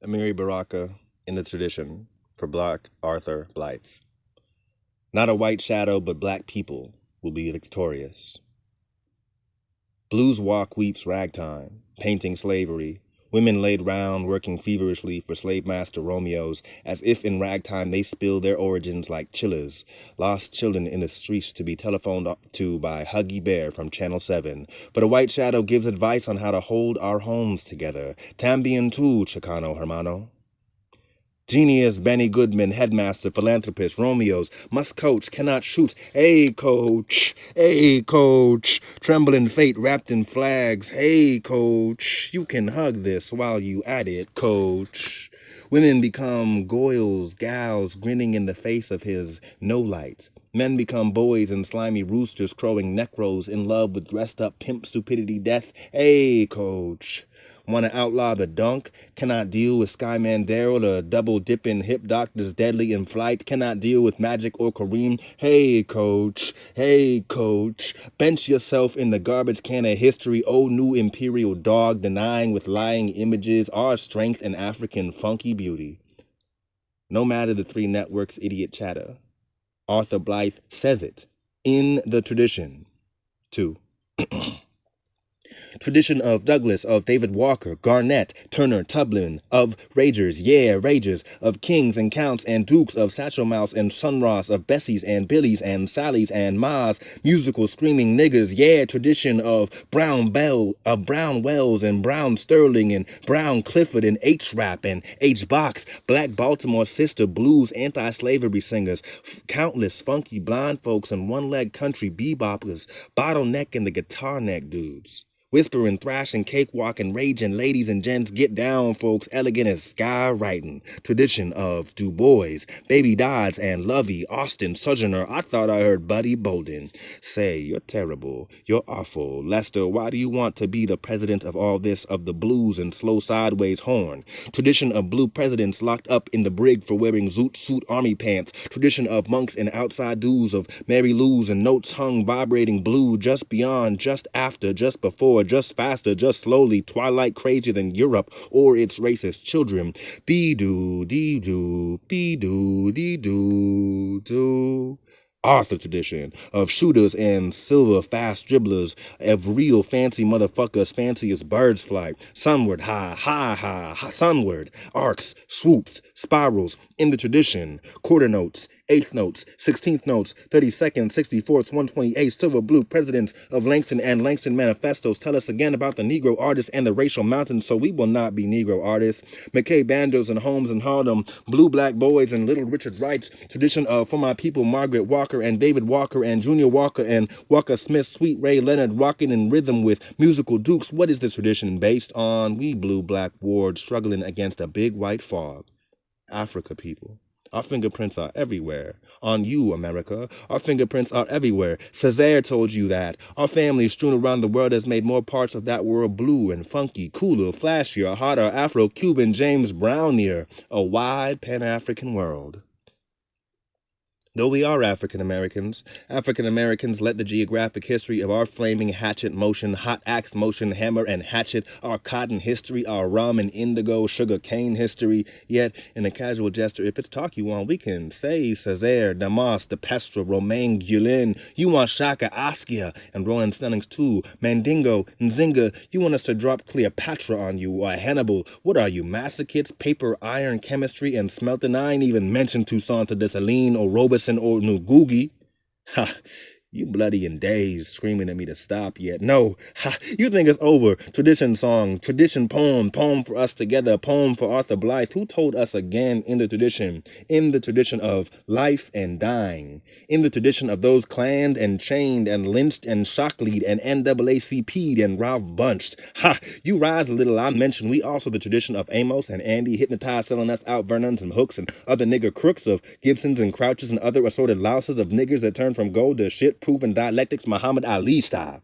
Amiri Baraka in the tradition for Black Arthur Blythe. Not a white shadow, but black people will be victorious. Blues walk weeps ragtime, painting slavery. Women laid round, working feverishly for slave master Romeos, as if in ragtime they spill their origins like chillers. Lost children in the streets to be telephoned to by Huggy Bear from Channel 7. But a white shadow gives advice on how to hold our homes together. También tú, Chicano hermano. Genius, Benny Goodman, headmaster, philanthropist, Romeos, must coach, cannot shoot. Hey, coach. Hey, coach. Trembling fate wrapped in flags. Hey, coach. You can hug this while you at it, coach. Women become goyles, gals, grinning in the face of his no light. Men become boys and slimy roosters crowing necros in love with dressed up pimp stupidity death. Hey, coach. Want to outlaw the dunk? Cannot deal with Skyman Daryl, the double-dipping hip doctors deadly in flight. Cannot deal with Magic or Kareem. Hey, coach. Hey, coach. Bench yourself in the garbage can of history. Oh, new imperial dog, denying with lying images our strength and African funky beauty. No matter the three networks' idiot chatter. Arthur Blythe says it in the tradition. 2. Tradition of Douglas, of David Walker, Garnett, Turner, Tublin, of Ragers, yeah, Ragers, of Kings and Counts and Dukes, of Satchel Mouse and Sunross, of Bessies and Billies and Sallies and Ma's, musical screaming niggers, yeah, tradition of Brown Wells and Brown Sterling and Brown Clifford and H-Rap and H-Box, Black Baltimore Sister, blues, anti-slavery singers, countless funky blind folks and one-leg country beboppers, bottleneck and the guitar neck dudes. Whispering, thrashing, cakewalking, raging, ladies and gents, get down, folks, elegant as skywriting. Tradition of Du Bois, Baby Dodds, and Lovey, Austin, Sojourner. I thought I heard Buddy Bolden say, you're terrible, you're awful. Lester, why do you want to be the president of all this, of the blues and slow sideways horn? Tradition of blue presidents locked up in the brig for wearing zoot suit army pants. Tradition of monks and outside dues, of Mary Lou's and notes hung vibrating blue, just beyond, just after, just before, just faster, just slowly, twilight crazier than Europe or its racist children. Be-doo, dee-doo, be-doo, dee-doo, doo. Arthur tradition of shooters and silver fast dribblers, of real fancy motherfuckers fancy as birds fly. Sunward, sunward, arcs, swoops, spirals, in the tradition, quarter notes, eighth notes, 16th notes, 32nd, 64th, 128th, silver blue presidents of Langston and Langston manifestos tell us again about the Negro artists and the racial mountains, so we will not be Negro artists. McKay Bandos and Holmes and Harlem, blue black boys and Little Richard Wright's tradition of For My People, Margaret Walker and David Walker and Junior Walker and Walker Smith, Sweet Ray Leonard, rocking in rhythm with musical dukes. What is this tradition based on? We blue black wards struggling against a big white fog. Africa, people. Our fingerprints are everywhere. On you, America. Our fingerprints are everywhere. Césaire told you that. Our family strewn around the world has made more parts of that world blue and funky, cooler, flashier, hotter, Afro-Cuban, James Brownier. A wide Pan-African world. Though we are African Americans let the geographic history of our flaming hatchet motion, hot axe motion, hammer and hatchet, our cotton history, our rum and indigo, sugar cane history. Yet, in a casual gesture, if it's talk you want, we can say Césaire, Damas, De Pestre, Romain Guilin. You want Shaka, Askia, and Roland Stellings too. Mandingo, Nzinga, you want us to drop Cleopatra on you, or Hannibal. What are you, masochists, paper, iron, chemistry, and smelting? I ain't even mentioned Toussaint to Dessalines or Robeson or Ngugi. Ha, you bloody and dazed, screaming at me to stop yet. No, ha, you think it's over. Tradition song, tradition poem, poem for us together, poem for Arthur Blythe, who told us again in the tradition of life and dying, in the tradition of those clanned and chained and lynched and shocklead and NAACP'd and Ralph Bunched. Ha, you rise a little, I mentioned we also the tradition of Amos and Andy hypnotized selling us out Vernons and Hooks and other nigger crooks, of Gibsons and Crouches and other assorted louses, of niggers that turn from gold to shit-proven dialectics Muhammad Ali style.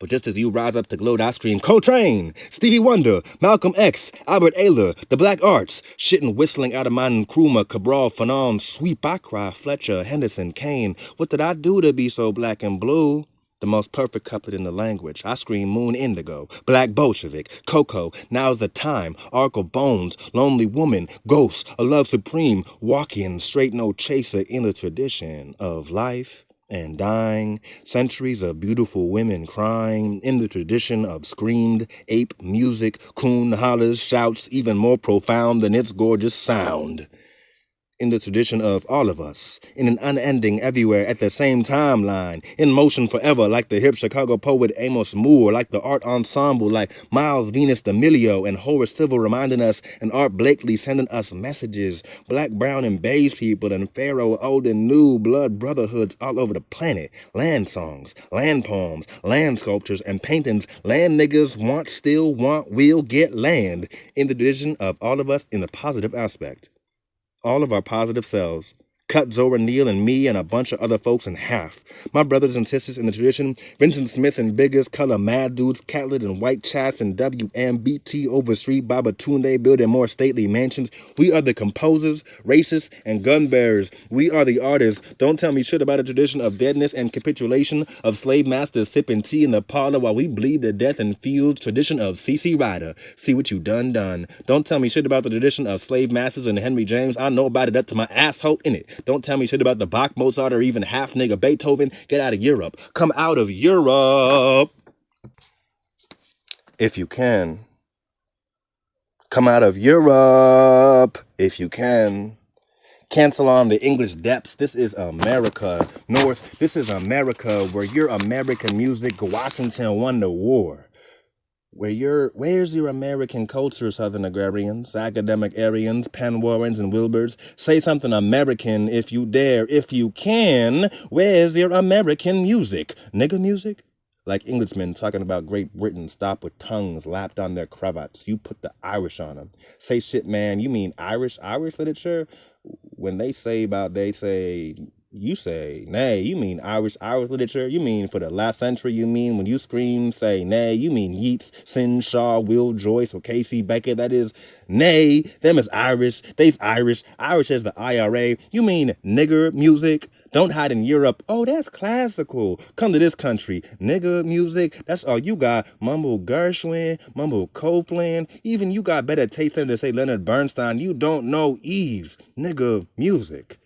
But just as you rise up to gloat, I scream, Coltrane, Stevie Wonder, Malcolm X, Albert Ayler, the Black Arts, shitting whistling out of my Nkrumah, Cabral, Fanon, Sweep, I cry, Fletcher, Henderson, Kane. What did I do to be so black and blue? The most perfect couplet in the language. I scream moon indigo, black Bolshevik, Coco, now's the time, arc of bones, lonely woman, ghost, a love supreme, walking, straight no chaser in the tradition of life and dying, centuries of beautiful women crying in the tradition of screamed, ape music, coon hollers, shouts even more profound than its gorgeous sound. In the tradition of all of us, in an unending everywhere at the same timeline, in motion forever like the hip Chicago poet Amos Moore, like the art ensemble, like Miles Venus D'Amelio and Horace Silver reminding us, and Art Blakely sending us messages, black, brown, and beige people, and Pharaoh, old and new, blood brotherhoods all over the planet, land songs, land poems, land sculptures, and paintings, land niggas want, still want, will get land, in the tradition of all of us in the positive aspect. All of our positive selves. Cut Zora Neale and me and a bunch of other folks in half. My brothers and sisters in the tradition, Vincent Smith and Biggest, Color Mad Dudes, Catlett and White Chats and WMBT Overstreet, Babatunde building more stately mansions. We are the composers, racists, and gun bearers. We are the artists. Don't tell me shit about a tradition of deadness and capitulation, of slave masters sipping tea in the parlor while we bleed to death in fields. Tradition of C.C. Ryder. See what you done. Don't tell me shit about the tradition of slave masters and Henry James. I know about it up to my asshole in it. Don't tell me shit about the Bach, Mozart, or even half nigga Beethoven. Get out of Europe. Come out of Europe. If you can. Come out of Europe. If you can. Cancel on the English depths. This is America. North. This is America where your American music, Washington won the war. Where's your American culture, Southern agrarians, academic Aryans, Penn Warrens, and Wilburs? Say something American if you dare, if you can. Where's your American music? Nigga music? Like Englishmen talking about Great Britain, stop with tongues lapped on their cravats. You put the Irish on them. Say shit, man, you mean Irish literature? When they say, you say, nay, you mean Irish literature? You mean for the last century? You mean when you scream, say, nay, you mean Yeats, Sin, Shaw, Will Joyce, or Casey Becker? That is, nay, them is Irish, they's Irish as the IRA. You mean nigger music? Don't hide in Europe. Oh, that's classical. Come to this country. Nigger music, that's all you got. Mumble Gershwin, mumble Copeland. Even you got better taste than to say Leonard Bernstein. You don't know Eves. Nigger music.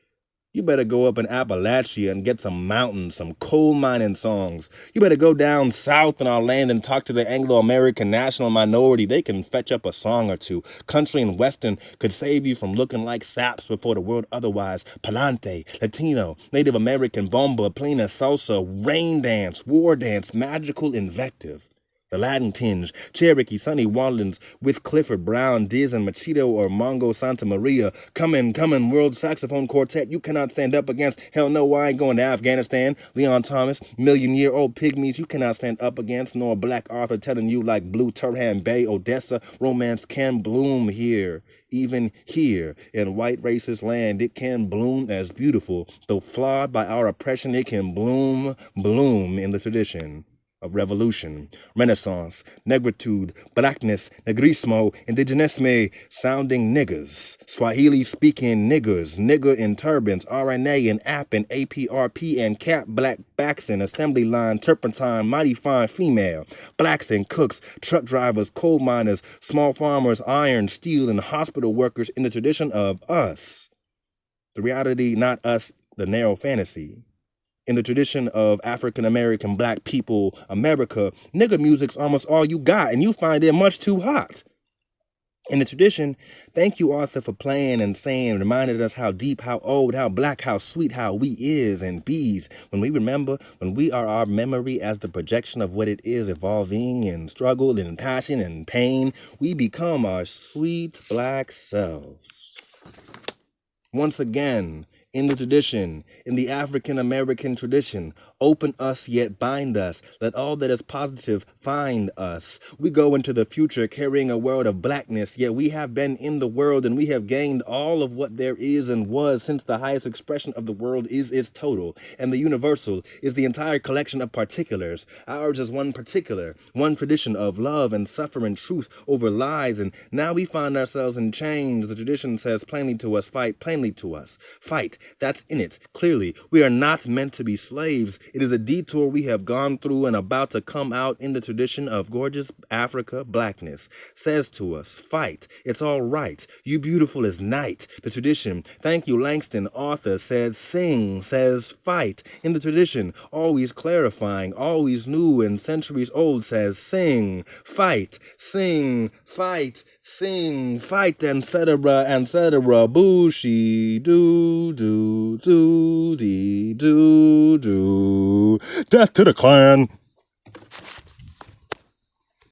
You better go up in Appalachia and get some mountains, some coal mining songs. You better go down south in our land and talk to the Anglo-American national minority. They can fetch up a song or two. Country and Western could save you from looking like saps before the world otherwise. Palante, Latino, Native American, bomba, plena, salsa, rain dance, war dance, magical invective. The Latin tinge, Cherokee, Sonny Wallens, with Clifford Brown, Diz and Machito, or Mongo Santa Maria. Come in, World Saxophone Quartet. You cannot stand up against. Hell no, I ain't going to Afghanistan. Leon Thomas, million-year-old pygmies. You cannot stand up against. Nor Black Arthur telling you like Blue Turhan Bay, Odessa. Romance can bloom here. Even here in white racist land, it can bloom as beautiful. Though flawed by our oppression, it can bloom in the tradition of revolution, renaissance, negritude, blackness, negrismo, indigenesme, sounding niggas, Swahili-speaking niggers, nigger in turbans, RNA and app and APRP and cap, black backs and assembly line, turpentine, mighty fine female, blacks and cooks, truck drivers, coal miners, small farmers, iron, steel, and hospital workers in the tradition of us. The reality, not us, the narrow fantasy. In the tradition of African-American black people, America, nigger music's almost all you got, and you find it much too hot. In the tradition, thank you, Arthur, for playing and saying, reminded us how deep, how old, how black, how sweet, how we is and bees. When we remember, when we are our memory as the projection of what it is evolving in struggle and passion and pain, we become our sweet black selves. Once again, in the tradition, in the African-American tradition, open us yet bind us. Let all that is positive find us. We go into the future carrying a world of blackness, yet we have been in the world and we have gained all of what there is and was, since the highest expression of the world is its total, and the universal is the entire collection of particulars. Ours is one particular, one tradition of love and suffering, truth over lies, and now we find ourselves in chains. The tradition says plainly to us, fight plainly to us. Fight. that's in it. Clearly, we are not meant to be slaves. It is a detour we have gone through and about to come out in the tradition of gorgeous Africa blackness. Says to us, fight. It's all right. You beautiful as night. The tradition. Thank you, Langston. Author says sing, says fight. In the tradition, always clarifying, always new and centuries old, says sing, fight, sing, fight, sing, fight, etc., etc. Bushy, do, do, do, dee, do, do. Death to the clan.